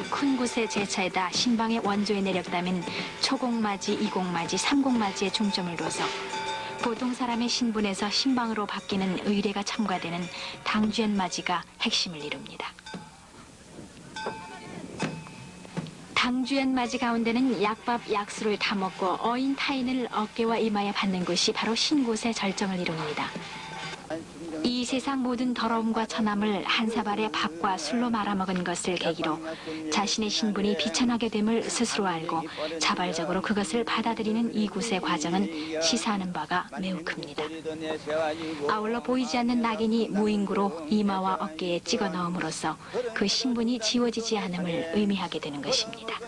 큰 곳의 제차에다 신방의 원조에 내렸다면 초곡맞이, 이곡맞이, 삼곡맞이에 중점을 둬서 보통 사람의 신분에서 신방으로 바뀌는 의례가 첨가되는 당주연맞이가 핵심을 이룹니다. 당주연맞이 가운데는 약밥, 약수를 다 먹고 어인 타인을 어깨와 이마에 받는 것이 바로 신곳의 절정을 이룹니다. 이 세상 모든 더러움과 천함을 한 사발의 밥과 술로 말아먹은 것을 계기로 자신의 신분이 비천하게 됨을 스스로 알고 자발적으로 그것을 받아들이는 이곳의 과정은 시사하는 바가 매우 큽니다. 아울러 보이지 않는 낙인이 무인구로 이마와 어깨에 찍어 넣음으로써 그 신분이 지워지지 않음을 의미하게 되는 것입니다.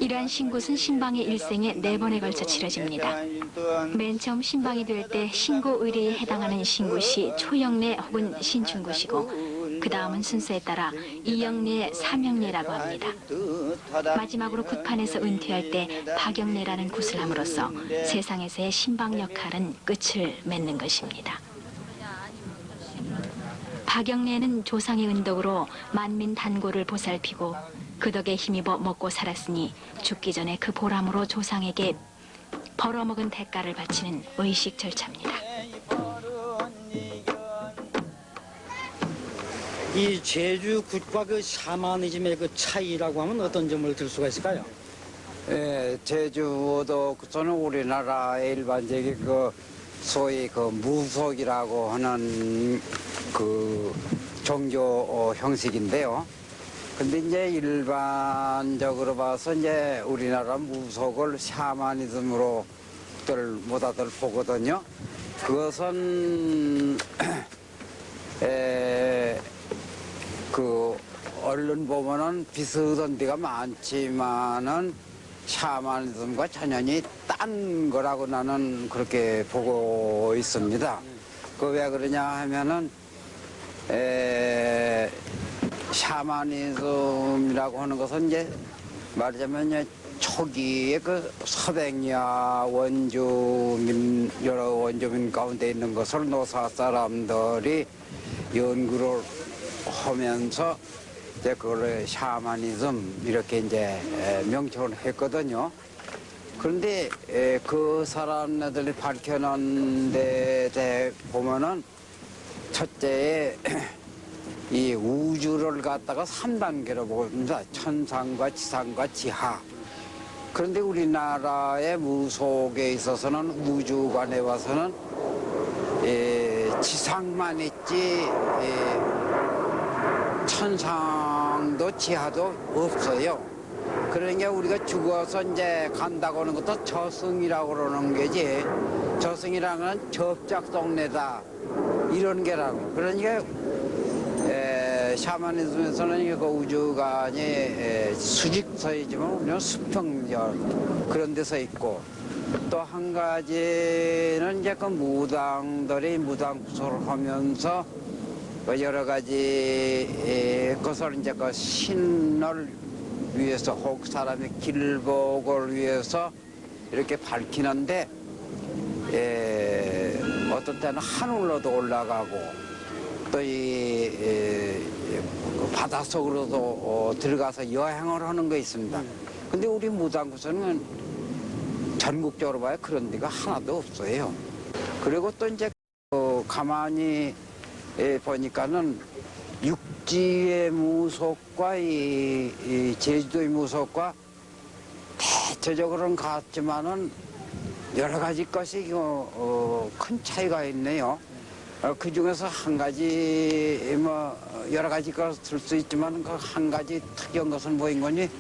이러한 신굿은 신방의 일생에 4번에 걸쳐 치러집니다. 맨 처음 신방이 될 때 신고 의례에 해당하는 신굿이 초영례 혹은 신춘굿이고 그 다음은 순서에 따라 이영례, 삼영례라고 합니다. 마지막으로 굿판에서 은퇴할 때 박영례라는 굿을 함으로써 세상에서의 신방 역할은 끝을 맺는 것입니다. 박영례는 조상의 은덕으로 만민 단고를 보살피고 그 덕에 힘입어 먹고 살았으니 죽기 전에 그 보람으로 조상에게 벌어먹은 대가를 바치는 의식 절차입니다. 이 제주 굿과 그 샤머니즘의 그 차이라고 하면 어떤 점을 들 수가 있을까요? 예, 제주도 저는 우리나라의 일반적인 그 소위 그 무속이라고 하는 그 종교 형식인데요. 근데 이제 일반적으로 봐서 이제 우리나라 무속을 샤머니즘으로들 모다들 보거든요. 그것은 그 얼른 보면은 비슷한 데가 많지만은 샤머니즘과 전혀 딴 거라고 나는 그렇게 보고 있습니다. 그 왜 그러냐 하면은 샤머니즘이라고 하는 것은 이제 말하자면 이제 초기에 그 서백야 원주민 여러 원주민 가운데 있는 것을 노사 사람들이 연구를 하면서 이제 그걸 샤머니즘 이렇게 이제 명칭을 했거든요. 그런데 그 사람들이 밝혀낸 데 대해 보면은 첫째에 이 우주를 갖다가 3단계로 봅니다. 천상과 지상과 지하. 그런데 우리나라의 무속에 있어서는 우주관에 와서는 지상만 있지 천상도 지하도 없어요. 그러니까 우리가 죽어서 이제 간다고 하는 것도 저승이라고 그러는 게지. 저승이라는 건 접작동네다 이런 게라고. 그러니까 샤머니즘에서는 그 우주관이 수직서이지만 우리는 수평열 그런 데서 있고, 또 한 가지는 이제 그 무당들이 무당 구설을 하면서 그 여러 가지 것을 이제 그 신을 위해서 혹 사람의 길복을 위해서 이렇게 밝히는데, 어떤 때는 하늘로도 올라가고 또 이 바닷속으로도 들어가서 여행을 하는 거 있습니다. 근데 우리 무당구서는 전국적으로 봐야 그런 데가 하나도 없어요. 그리고 또 이제 가만히 보니까는 육지의 무속과 이 제주도의 무속과 대체적으로는 같지만은 여러 가지 것이 큰 차이가 있네요. 그 중에서 한 가지 뭐 여러 가지 것을 들 수 있지만 그 한 가지 특이한 것은 뭐인 거니?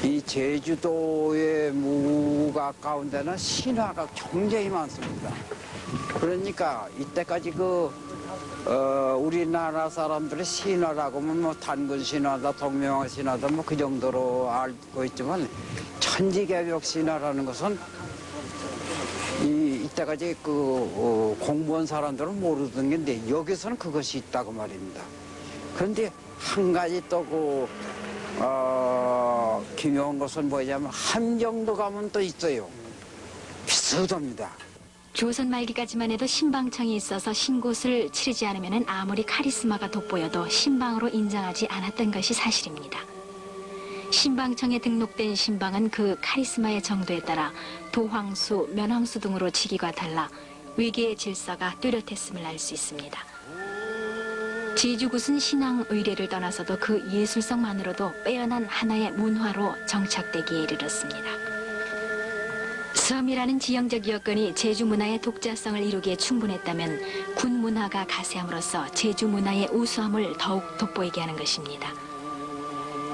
이 제주도의 무가 가운데는 신화가 굉장히 많습니다. 그러니까 이때까지 우리나라 사람들의 신화라고 하면 뭐 단군 신화다, 동명화 신화다 뭐 그 정도로 알고 있지만 천지개벽 신화라는 것은 이때까지 공부한 사람들은 모르던 건데 여기서는 그것이 있다고 말입니다. 그런데 한 가지 또 기묘한 것은 뭐냐면 함정도 가면 또 있어요. 비슷합니다. 조선 말기까지만 해도 신방청이 있어서 신굿을 치르지 않으면 아무리 카리스마가 돋보여도 신방으로 인정하지 않았던 것이 사실입니다. 신방청에 등록된 신방은 그 카리스마의 정도에 따라 도황수, 면황수 등으로 직위가 달라 위계의 질서가 뚜렷했음을 알 수 있습니다. 제주굿은 신앙 의례를 떠나서도 그 예술성만으로도 빼어난 하나의 문화로 정착되기에 이르렀습니다. 섬이라는 지형적 여건이 제주 문화의 독자성을 이루기에 충분했다면 군 문화가 가세함으로써 제주 문화의 우수함을 더욱 돋보이게 하는 것입니다.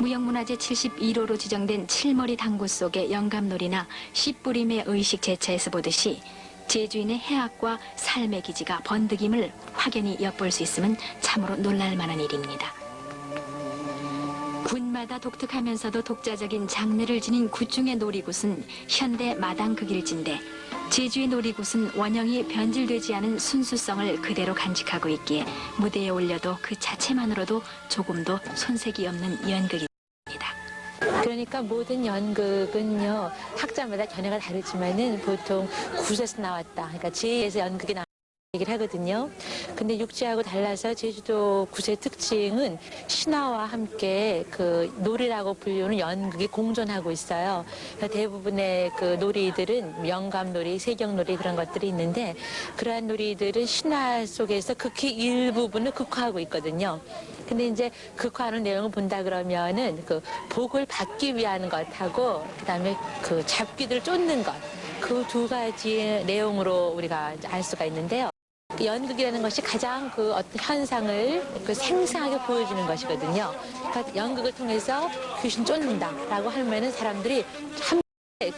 무형문화재 71호로 지정된 칠머리 당구 속의 영감놀이나 씨뿌림의 의식 제차에서 보듯이 제주인의 해학과 삶의 기지가 번득임을 확연히 엿볼 수 있으면 참으로 놀랄 만한 일입니다. 군마다 독특하면서도 독자적인 장르를 지닌 굿중의 놀이굿은 현대 마당 극일지인데 제주의 놀이굿은 원형이 변질되지 않은 순수성을 그대로 간직하고 있기에 무대에 올려도 그 자체만으로도 조금도 손색이 없는 연극입니다. 그러니까 모든 연극은요 학자마다 견해가 다르지만은 보통 굿에서 나왔다. 그러니까 제에서 연극이 나왔다. 얘기를 하거든요. 근데 육지하고 달라서 제주도 굿의 특징은 신화와 함께 그 놀이라고 불리는 연극이 공존하고 있어요. 대부분의 그 놀이들은 영감놀이, 세경놀이 그런 것들이 있는데 그러한 놀이들은 신화 속에서 극히 일부분을 극화하고 있거든요. 근데 이제 극화하는 내용을 본다 그러면은 그 복을 받기 위한 것하고 그다음에 그 잡귀들 쫓는 것 그 두 가지 내용으로 우리가 알 수가 있는데요. 연극이라는 것이 가장 그 어떤 현상을 그 생생하게 보여주는 것이거든요. 그러니까 연극을 통해서 귀신 쫓는다라고 하면은 사람들이 참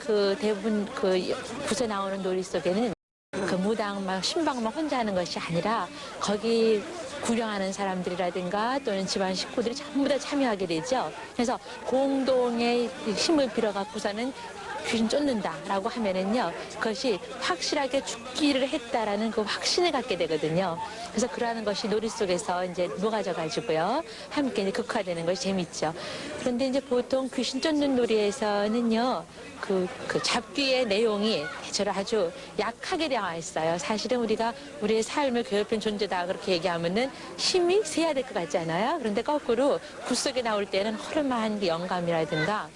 그 대부분 그 굿에 나오는 놀이 속에는 그 무당만 신방만 혼자 하는 것이 아니라 거기 구경하는 사람들이라든가 또는 집안 식구들이 전부 다 참여하게 되죠. 그래서 공동의 힘을 빌어갖고서는 귀신 쫓는다라고 하면은요, 그것이 확실하게 죽기를 했다라는 그 확신을 갖게 되거든요. 그래서 그러한 것이 놀이 속에서 이제 녹아져가지고요, 함께 이제 극화되는 것이 재밌죠. 그런데 이제 보통 귀신 쫓는 놀이에서는요, 그 잡귀의 내용이 대체로 아주 약하게 되어 있어요. 사실은 우리가 우리의 삶을 괴롭힌 존재다 그렇게 얘기하면은 힘이 세야 될 것 같잖아요. 그런데 거꾸로 굿 속에 나올 때는 허름한 영감이라든가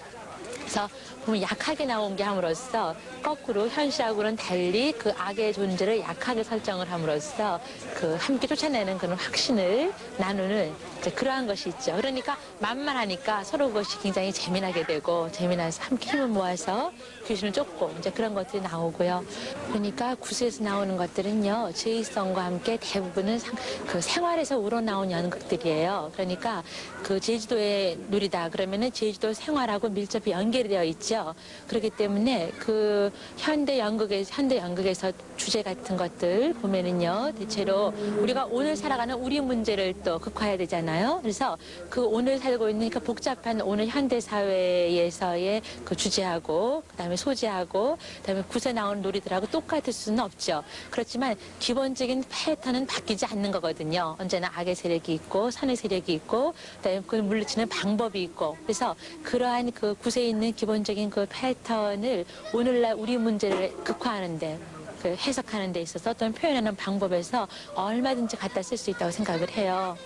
그래서 보면 약하게 나온 게 함으로써 거꾸로 현실하고는 달리 그 악의 존재를 약하게 설정을 함으로써 그 함께 쫓아내는 그런 확신을 나누는 그러한 것이 있죠. 그러니까 만만하니까 서로 그것이 굉장히 재미나게 되고 재미나서 함께 힘을 모아서 귀신을 쫓고 이제 그런 것들이 나오고요. 그러니까 굿에서 나오는 것들은요, 제의성과 함께 대부분은 그 생활에서 우러나온 연극들이에요. 그러니까 그 제주도의 놀이다 그러면은 제주도 생활하고 밀접히 연결 연결되어 있죠. 그렇기 때문에 그 현대 연극에서 주제 같은 것들 보면은요, 대체로 우리가 오늘 살아가는 우리 문제를 또 극화해야 되잖아요. 그래서 그 오늘 살고 있는 그 복잡한 오늘 현대 사회에서의 그 주제하고, 그다음에 소재하고, 그다음에 굿에 나오는 놀이들하고 똑같을 수는 없죠. 그렇지만 기본적인 패턴은 바뀌지 않는 거거든요. 언제나 악의 세력이 있고 선의 세력이 있고, 그다음에 그걸 물리치는 방법이 있고, 그래서 그러한 그 굿에 있는 기본적인 그 패턴을 오늘날 우리 문제를 극화하는데, 그 해석하는 데 있어서 어떤 표현하는 방법에서 얼마든지 갖다 쓸 수 있다고 생각을 해요.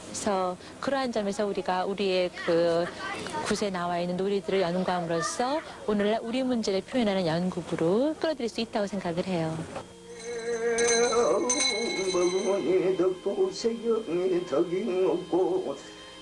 그래서 그러한 점에서 우리가 우리의 그 굿에 나와 있는 놀이들을 연구함으로써 오늘날 우리 문제를 표현하는 연극으로 끌어들일 수 있다고 생각을 해요. 머구니 덕도 세경이 덕이 없고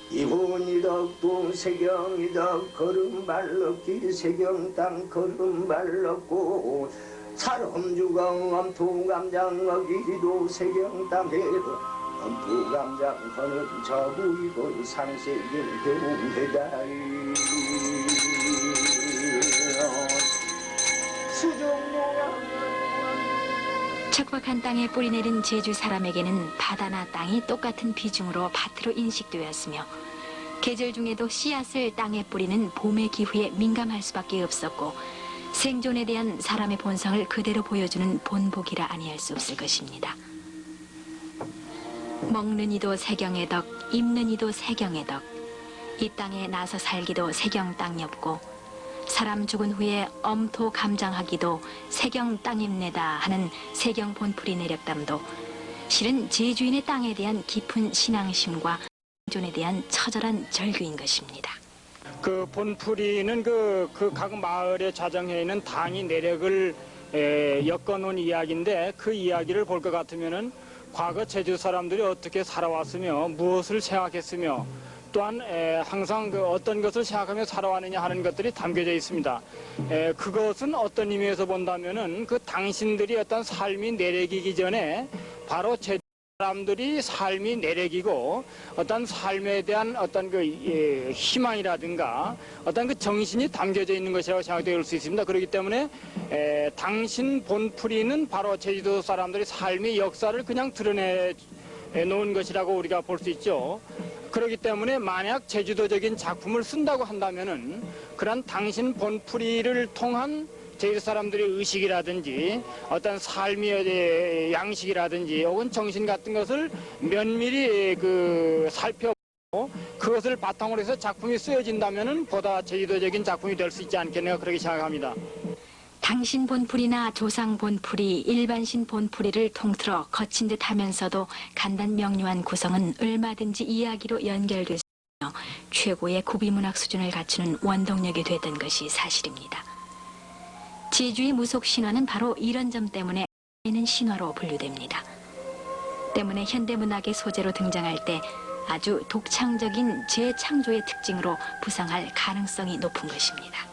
이분이 덕도 세경이 덕 걸음발 넣기 세경 땅 걸음발 넣고 사람 주강 암투감장 어기도 세경 땅에도 암투감장 하는 자부이고 상세경 경대다이 수정용아 척박한 땅에 뿌리내린 제주 사람에게는 바다나 땅이 똑같은 비중으로 밭으로 인식되었으며 계절 중에도 씨앗을 땅에 뿌리는 봄의 기후에 민감할 수밖에 없었고 생존에 대한 사람의 본성을 그대로 보여주는 본보기라 아니할 수 없을 것입니다. 먹는 이도 세경의 덕, 입는 이도 세경의 덕, 이 땅에 나서 살기도 세경 땅이었고 사람 죽은 후에 엄토 감장하기도 세경 땅입니다 하는 세경 본풀이 내력담도 실은 제주인의 땅에 대한 깊은 신앙심과 생존에 대한 처절한 절규인 것입니다. 그 본풀이는 그 각 마을에 자정해 있는 당이 내력을 엮어놓은 이야기인데 그 이야기를 볼 것 같으면은 과거 제주 사람들이 어떻게 살아왔으며 무엇을 생각했으며 또한 항상 그 어떤 것을 생각하며 살아왔느냐 하는 것들이 담겨져 있습니다. 그것은 어떤 의미에서 본다면은 그 당신들이 어떤 삶이 내력이기 전에 바로 제주 사람들이 삶이 내력이고 어떤 삶에 대한 어떤 그 희망이라든가 어떤 그 정신이 담겨져 있는 것이라고 생각될 수 있습니다. 그렇기 때문에 당신 본풀이는 바로 제주도 사람들이 삶의 역사를 그냥 드러내 놓은 것이라고 우리가 볼 수 있죠. 그렇기 때문에 만약 제주도적인 작품을 쓴다고 한다면은 그런 당신 본풀이를 통한 제주 사람들의 의식이라든지 어떤 삶의 양식이라든지 혹은 정신 같은 것을 면밀히 살펴보고 그것을 바탕으로 해서 작품이 쓰여진다면은 보다 제주도적인 작품이 될 수 있지 않겠나 그렇게 생각합니다. 당신 본풀이나 조상 본풀이, 일반신 본풀이를 통틀어 거친 듯 하면서도 간단 명료한 구성은 얼마든지 이야기로 연결될 수 있으며 최고의 구비문학 수준을 갖추는 원동력이 됐던 것이 사실입니다. 제주의 무속 신화는 바로 이런 점 때문에 는 신화로 분류됩니다. 때문에 현대문학의 소재로 등장할 때 아주 독창적인 재창조의 특징으로 부상할 가능성이 높은 것입니다.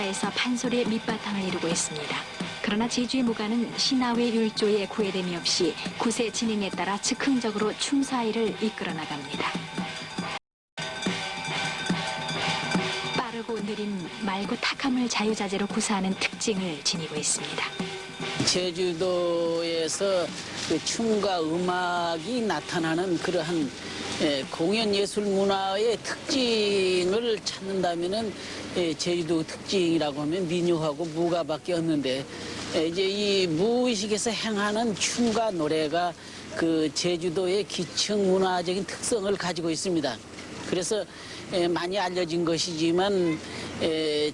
신화에서 판소리의 밑바탕을 이루고 있습니다. 그러나 제주의 무가는 신화의 율조에 구애됨이 없이 굿의 진행에 따라 즉흥적으로 춤사위를 이끌어 나갑니다. 빠르고 느린 맑고 탁함을 자유자재로 구사하는 특징을 지니고 있습니다. 제주도에서 그 춤과 음악이 나타나는 그러한 공연 예술 문화의 특징을 찾는다면은 제주도 특징이라고 하면 민요하고 무가밖에 없는데 이제 이 무의식에서 행하는 춤과 노래가 그 제주도의 기층 문화적인 특성을 가지고 있습니다. 그래서 많이 알려진 것이지만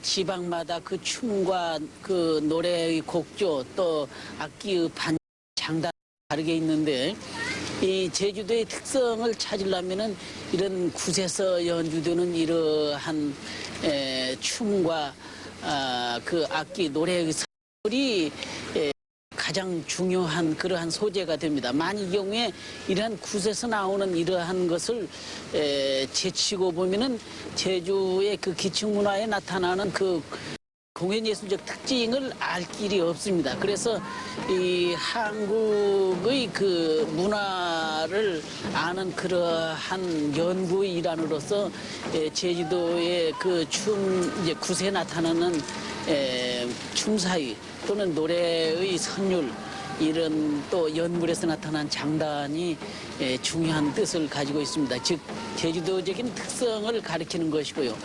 지방마다 그 춤과 그 노래의 곡조 또 악기의 반 장단 다르게 있는데 이 제주도의 특성을 찾으려면은 이런 굿에서 연주되는 이러한 춤과 그 악기 노래의 소리 가장 중요한 그러한 소재가 됩니다. 만일 경우에 이러한 굿에서 나오는 이러한 것을 제치고 보면은 제주의 그 기층 문화에 나타나는 그 공연예술적 특징을 알 길이 없습니다. 그래서 이 한국의 그 문화를 아는 그러한 연구의 일환으로서 제주도의 그 이제 굿에 나타나는 춤사위 또는 노래의 선율 이런 또 연물에서 나타난 장단이 중요한 뜻을 가지고 있습니다. 즉 제주도적인 특성을 가리키는 것이고요.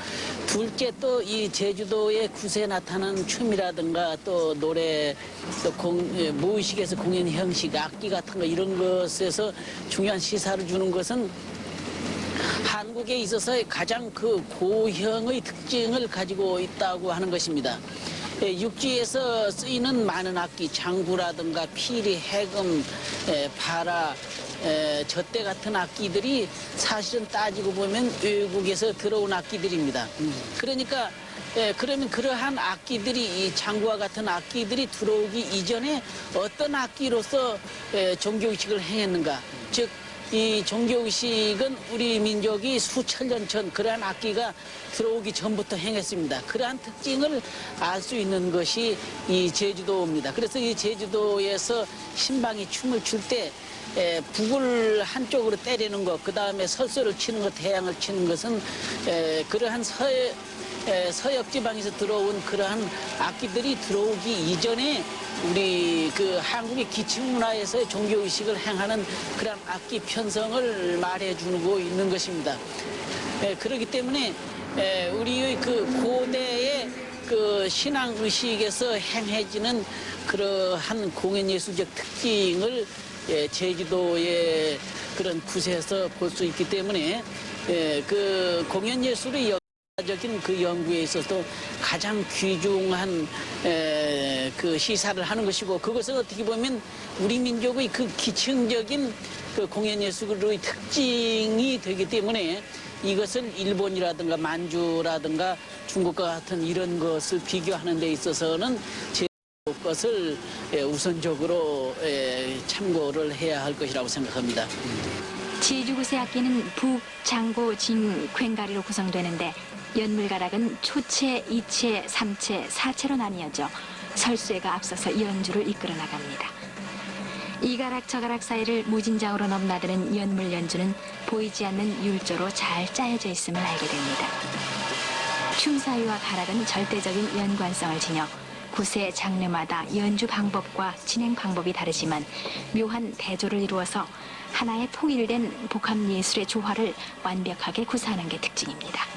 둘째 또 이 제주도의 굿에 나타나는 춤이라든가 또 노래 또 무의식에서 공연 형식 악기 같은 거 이런 것에서 중요한 시사를 주는 것은 한국에 있어서 가장 그 고형의 특징을 가지고 있다고 하는 것입니다. 육지에서 쓰이는 많은 악기, 장구라든가 피리, 해금, 바라, 젖대 같은 악기들이 사실은 따지고 보면 외국에서 들어온 악기들입니다. 그러니까 그러면 그러한 악기들이 이 장구와 같은 악기들이 들어오기 이전에 어떤 악기로서 종교의식을 행했는가, 즉 이 종교의식은 우리 민족이 수천 년 전 그러한 악기가 들어오기 전부터 행했습니다. 그러한 특징을 알 수 있는 것이 이 제주도입니다. 그래서 이 제주도에서 신방이 춤을 출 때 북을 한쪽으로 때리는 것, 그 다음에 설서를 치는 것, 태양을 치는 것은 그러한 서역 지방에서 들어온 그러한 악기들이 들어오기 이전에 우리 그 한국의 기층 문화에서의 종교 의식을 행하는 그런 악기 편성을 말해주고 있는 것입니다. 그렇기 때문에 우리의 그 고대의 그 신앙 의식에서 행해지는 그러한 공연 예술적 특징을 제주도의 그런 굿에서 볼 수 있기 때문에 그 공연 예술의 적인 그 연구에 있어서 가장 귀중한 그 시사를 하는 것이고, 그것은 어떻게 보면 우리 민족의 그 기층적인 그 공연예술의 특징이 되기 때문에 이것을 일본이라든가 만주라든가 중국과 같은 이런 것을 비교하는 데 있어서는 제 것을 우선적으로 참고를 해야 할 것이라고 생각합니다. 제주굿의 악기는 북, 장구, 진, 괭가리로 구성되는데 연물가락은 초체, 이체, 삼체, 사체로 나뉘어져 설쇠가 앞서서 연주를 이끌어 나갑니다. 이 가락 저 가락 사이를 무진장으로 넘나드는 연물 연주는 보이지 않는 율조로 잘 짜여져 있음을 알게 됩니다. 춤사위와 가락은 절대적인 연관성을 지녀 굿의 장르마다 연주 방법과 진행 방법이 다르지만 묘한 대조를 이루어서 하나의 통일된 복합 예술의 조화를 완벽하게 구사하는 게 특징입니다.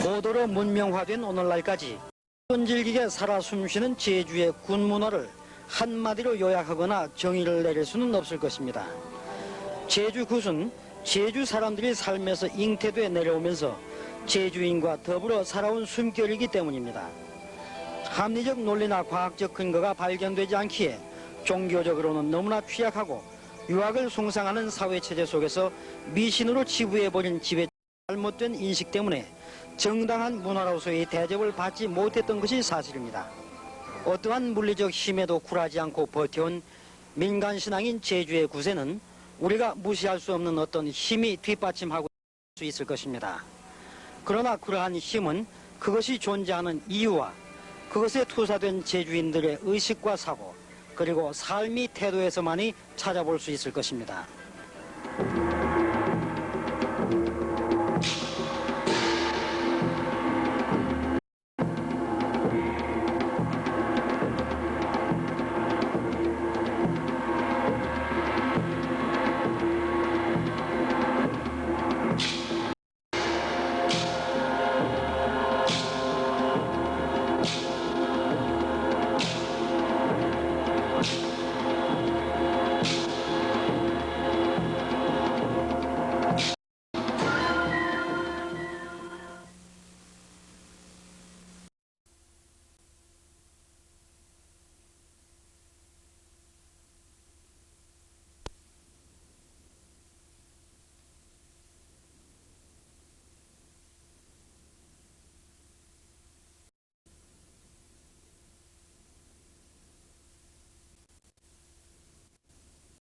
고도로 문명화된 오늘날까지 끈질기게 살아 숨쉬는 제주의 굿 문화를 한마디로 요약하거나 정의를 내릴 수는 없을 것입니다. 제주 굿은 제주 사람들이 삶에서 잉태돼 내려오면서 제주인과 더불어 살아온 숨결이기 때문입니다. 합리적 논리나 과학적 근거가 발견되지 않기에 종교적으로는 너무나 취약하고 유학을 숭상하는 사회체제 속에서 미신으로 치부해버린 지배 잘못된 인식 때문에 정당한 문화로서의 대접을 받지 못했던 것이 사실입니다. 어떠한 물리적 힘에도 굴하지 않고 버텨온 민간신앙인 제주의 굿에는 우리가 무시할 수 없는 어떤 힘이 뒷받침하고 있을 수 있을 것입니다. 그러나 그러한 힘은 그것이 존재하는 이유와 그것에 투사된 제주인들의 의식과 사고 그리고 삶의 태도에서만이 찾아볼 수 있을 것입니다.